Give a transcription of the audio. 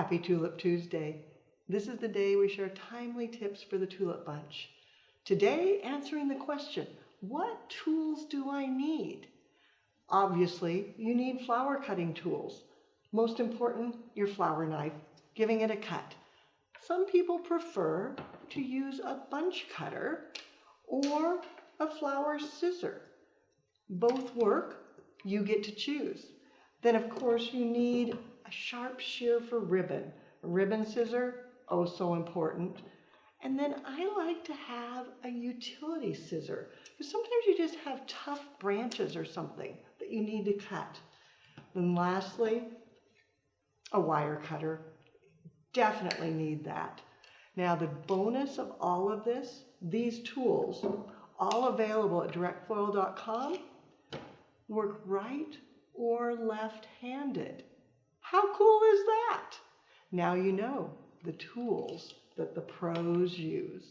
Happy Tulip Tuesday. This is the day we share timely tips for the tulip bunch. Today, answering the question, what tools do I need? Obviously, you need flower cutting tools. Most important, your flower knife, giving it a cut. Some people prefer to use a bunch cutter or a flower scissor. Both work, you get to choose. Then of course you need a sharp shear for ribbon. A ribbon scissor, oh so important. And then I like to have a utility scissor, because sometimes you just have tough branches or something that you need to cut. Then lastly, a wire cutter. Definitely need that. Now the bonus of all of this, these tools, all available at directfloral.com, work right or left-handed. How cool is that? Now you know the tools that the pros use.